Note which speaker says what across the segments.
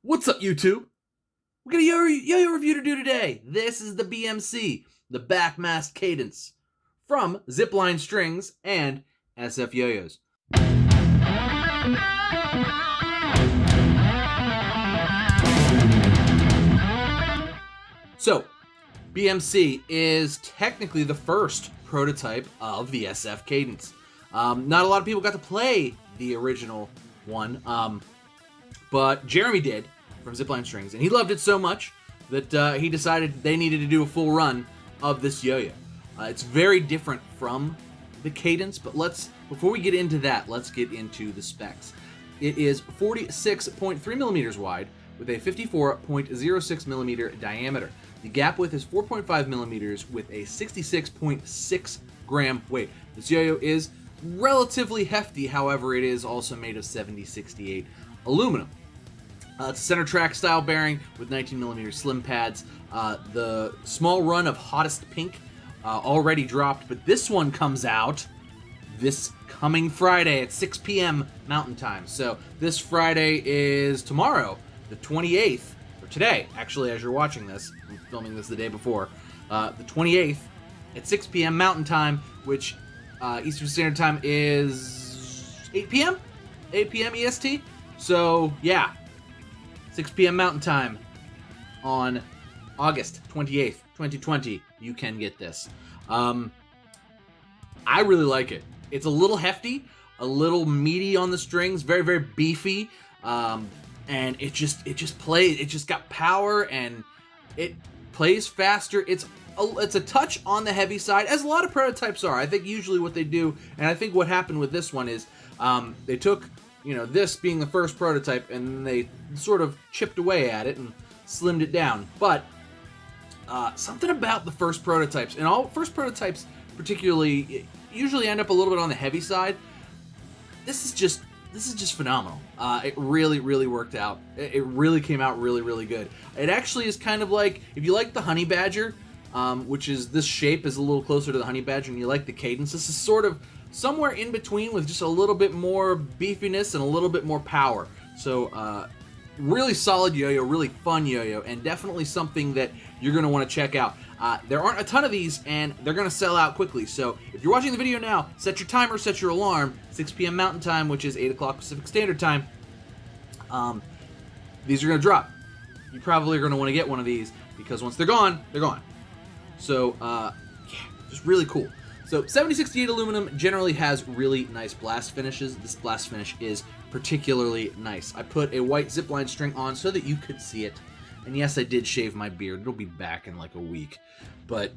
Speaker 1: What's up, YouTube? We got a yo-yo review to do today. This is the BMC, the Backmasked Cadence, from Zipline Strings and SF Yoyos. So, BMC is technically the first prototype of the SF Cadence. Not a lot of people got to play the original one, but Jeremy did from Zipline Strings, and he loved it so much that he decided they needed to do a full run of this yo-yo. It's very different from the Cadence, but before we get into that, let's get into the specs. It is 46.3 millimeters wide with a 54.06 millimeter diameter. The gap width is 4.5 millimeters with a 66.6 gram weight. This yo-yo is relatively hefty, however, it is also made of 7068 aluminum. It's a center track style bearing with 19mm slim pads. The small run of Hottest Pink already dropped, but this one comes out this coming Friday at 6 p.m. Mountain Time. So this Friday is tomorrow, the 28th, or today, actually, as you're watching this. I'm filming this the day before. The 28th at 6 p.m. Mountain Time, which Eastern Standard Time is 8 p.m.? 8 p.m. EST? So, yeah. 6 p.m. Mountain Time on August 28th, 2020, you can get this. I really like it. It's a little hefty, a little meaty on the strings, very, very beefy, and it just plays. It just got power, and it plays faster. It's a touch on the heavy side, as a lot of prototypes are. I think usually what they do, and I think what happened with this one is they took, this being the first prototype, and they sort of chipped away at it and slimmed it down. But something about the first prototypes, and all first prototypes particularly, usually end up a little bit on the heavy side. This is just phenomenal. It really, really worked out. It really came out really, really good. It actually is kind of like, if you like the Honey Badger, which is, this shape is a little closer to the Honey Badger, and you like the Cadence, this is sort of somewhere in between with just a little bit more beefiness and a little bit more power. So really solid yo-yo, really fun yo-yo, and definitely something that you're going to want to check out. There aren't a ton of these, and they're going to sell out quickly. So if you're watching the video now, set your timer, set your alarm, 6 p.m. Mountain Time, which is 8 o'clock Pacific Standard Time. These are going to drop. You probably are going to want to get one of these, because once they're gone, they're gone. So, yeah, just really cool. So 7068 aluminum generally has really nice blast finishes. This blast finish is particularly nice. I put a white Zipline string on so that you could see it. And yes, I did shave my beard. It'll be back in like a week. But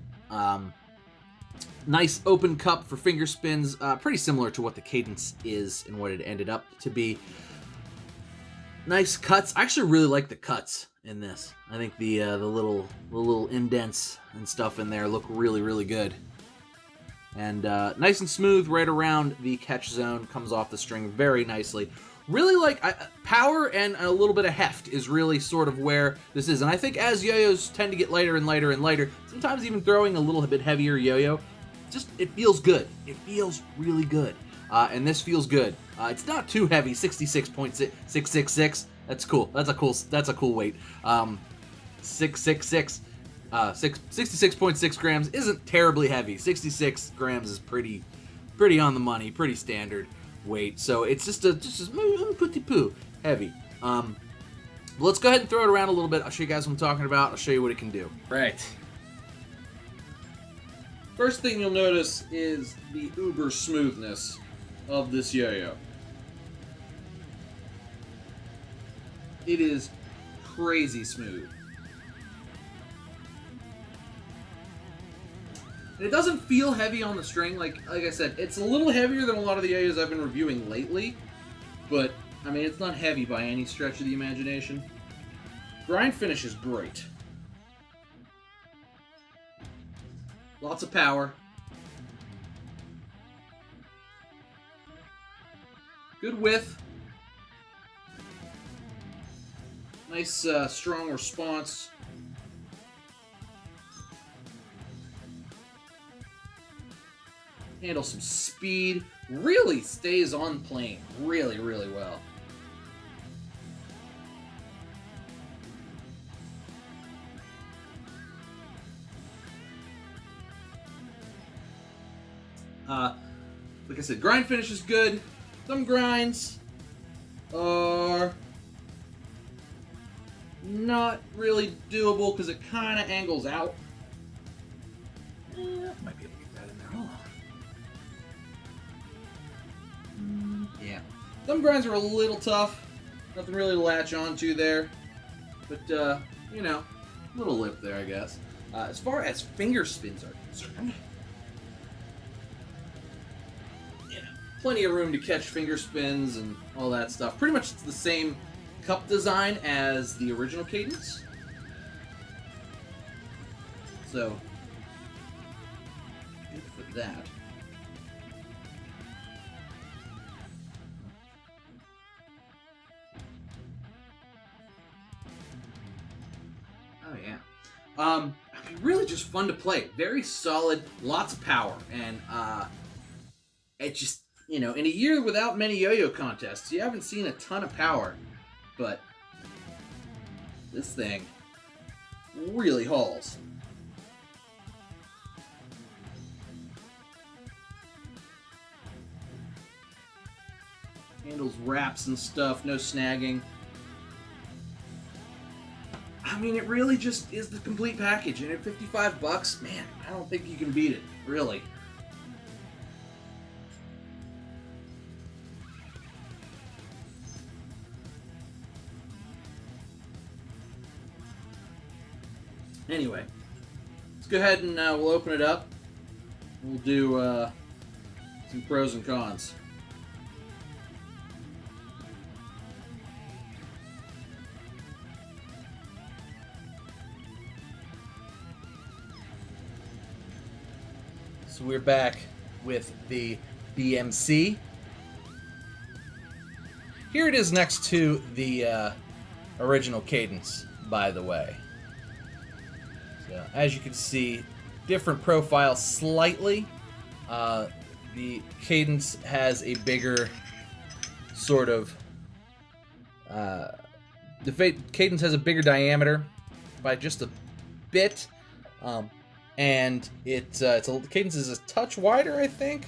Speaker 1: nice open cup for finger spins. Pretty similar to what the Cadence is and what it ended up to be. Nice cuts. I actually really like the cuts in this. I think the little indents and stuff in there look really, really good. And nice and smooth right around the catch zone, comes off the string very nicely. Really like power and a little bit of heft is really sort of where this is. And I think as yo-yos tend to get lighter and lighter and lighter, sometimes even throwing a little bit heavier yo-yo, it feels good. It feels really good. And this feels good. It's not too heavy, 66.666. That's cool. That's a cool weight. 666. 66.6 grams isn't terribly heavy. 66 grams is pretty on the money, pretty standard weight. So it's just pretty poo heavy. Let's go ahead and throw it around a little bit. I'll show you guys what I'm talking about. I'll show you what it can do. Right. First thing you'll notice is the uber smoothness of this yo-yo. It is crazy smooth. And it doesn't feel heavy on the string. Like I said, it's a little heavier than a lot of the yo-yos I've been reviewing lately. But, I mean, it's not heavy by any stretch of the imagination. Grind finish is great. Lots of power. Good width. Nice, strong response. Handle some speed. Really stays on plane really, really well. Like I said, grind finish is good. Some grinds are not really doable because it kind of angles out. Might be able to get that in there. Hold on. Yeah. Some grinds are a little tough. Nothing really to latch onto there. But, you know, a little lip there, I guess. As far as finger spins are concerned, yeah, plenty of room to catch finger spins and all that stuff. Pretty much it's the same cup design as the original Cadence. So, good for that. Oh yeah. Really just fun to play. Very solid, lots of power, and it just, you know, in a year without many yo-yo contests, you haven't seen a ton of power, but this thing really hauls. Handles wraps and stuff, no snagging. I mean, it really just is the complete package, and at $55, man, I don't think you can beat it, really. Anyway, let's go ahead and we'll open it up. We'll do some pros and cons. So we're back with the BMC. Here it is next to the original Cadence, by the way. So as you can see, different profile slightly. The Cadence has a bigger sort of... Cadence has a bigger diameter by just a bit. And the Cadence is a touch wider, I think.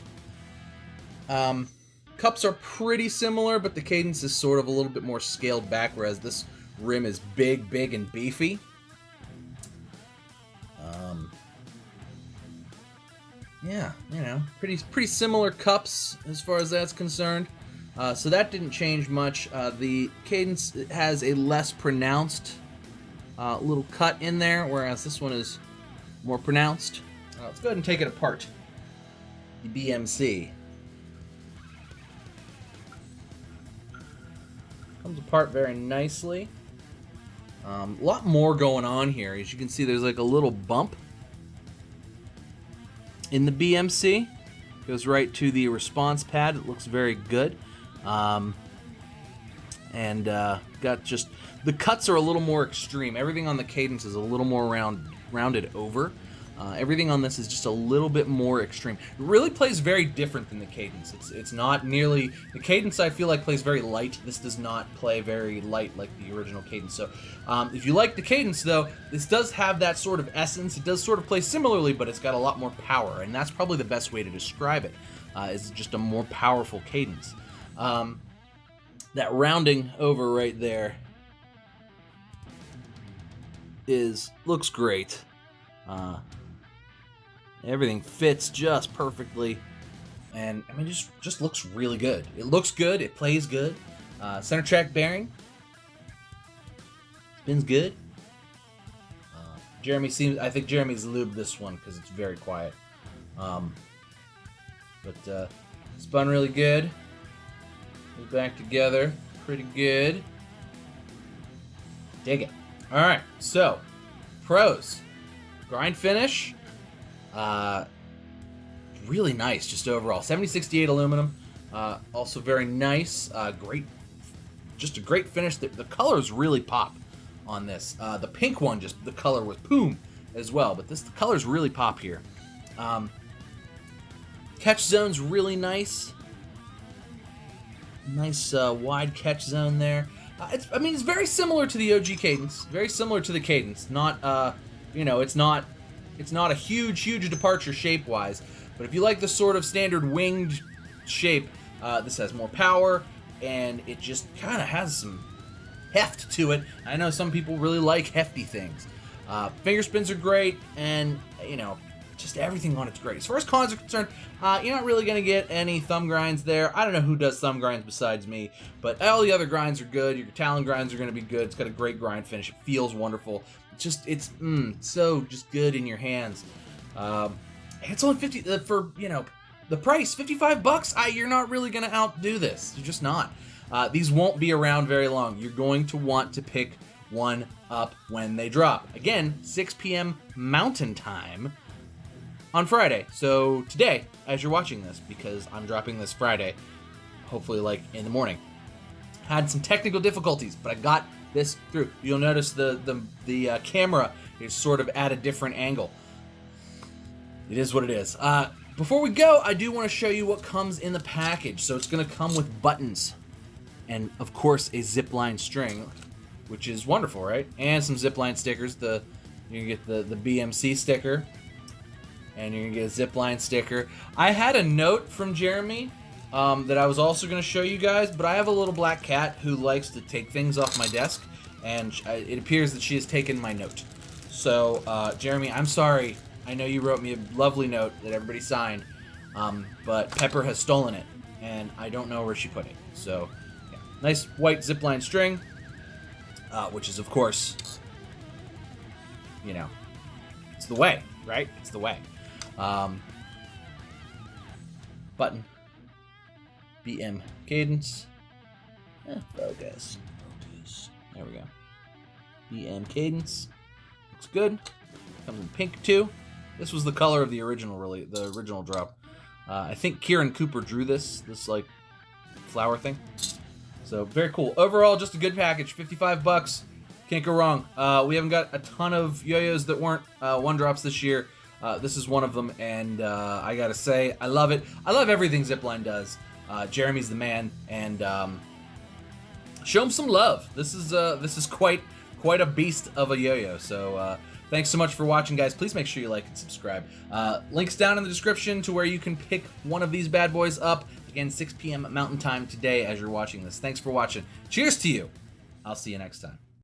Speaker 1: Cups are pretty similar, but the Cadence is sort of a little bit more scaled back, whereas this rim is big, and beefy. Yeah, you know, pretty similar cups as far as that's concerned. So that didn't change much. The Cadence has a less pronounced little cut in there, whereas this one is more pronounced. Let's go ahead and take it apart. The BMC comes apart very nicely. A lot more going on here. As you can see, there's like a little bump in the BMC. Goes right to the response pad. It looks very good. And got just the cuts are a little more extreme. Everything on the Cadence is a little more rounded over. Everything on this is just a little bit more extreme. It really plays very different than the Cadence. It's not nearly... The Cadence, I feel like, plays very light. This does not play very light like the original Cadence. So if you like the Cadence, though, this does have that sort of essence. It does sort of play similarly, but it's got a lot more power, and that's probably the best way to describe it, is just a more powerful Cadence. That rounding over right there looks great. Everything fits just perfectly, and I mean, just looks really good. It looks good. It plays good. Center track bearing spins good. I think Jeremy's lubed this one because it's very quiet. But spun really good. Goes back together pretty good. Dig it. All right, so pros. Grind finish, really nice, just overall. 7068 aluminum, also very nice. Just a great finish. The colors really pop on this. The pink one, just the color was boom as well, but the colors really pop here. Catch zone's really nice. Nice wide catch zone there. It's very similar to the OG Cadence. Very similar to the Cadence. Not, it's not a huge departure shape-wise, But if you like the sort of standard winged shape, this has more power, and it just kind of has some heft to it. I know some people really like hefty things. Finger spins are great, and, you know, just everything on it's great. As far as cons are concerned, you're not really going to get any thumb grinds there. I don't know who does thumb grinds besides me, but all the other grinds are good. Your talon grinds are going to be good. It's got a great grind finish. It feels wonderful. It's so just good in your hands. It's only 50 for, you know, the price, $55. You're not really going to outdo this. You're just not. These won't be around very long. You're going to want to pick one up when they drop. Again, 6 p.m. Mountain Time on Friday. So today, as you're watching this, because I'm dropping this Friday, hopefully like in the morning. Had some technical difficulties, but I got this through. You'll notice the camera is sort of at a different angle. It is what it is. Before we go, I do want to show you what comes in the package. So it's going to come with buttons and, of course, a Zipline string, which is wonderful, right? And some Zipline stickers. You can get the BMC sticker, and you're going to get a Zipline sticker. I had a note from Jeremy that I was also going to show you guys, but I have a little black cat who likes to take things off my desk, and it appears that she has taken my note. So, Jeremy, I'm sorry. I know you wrote me a lovely note that everybody signed, but Pepper has stolen it, and I don't know where she put it. So, yeah. Nice white Zipline string, which is, of course, you know, it's the way, right? It's the way. Button. BM Cadence. Focus. There we go. BM Cadence. Looks good. Comes in pink too. This was the color of the original, really, the original drop. I think Keiran Cooper drew this like flower thing. So very cool. Overall, just a good package. $55. Can't go wrong. We haven't got a ton of yo-yos that weren't one drops this year. This is one of them, and I gotta say, I love it. I love everything Zipline does. Jeremy's the man, and show him some love. This is quite a beast of a yo-yo. So thanks so much for watching, guys. Please make sure you like and subscribe. Links down in the description to where you can pick one of these bad boys up. Again, 6 p.m. Mountain Time today as you're watching this. Thanks for watching. Cheers to you. I'll see you next time.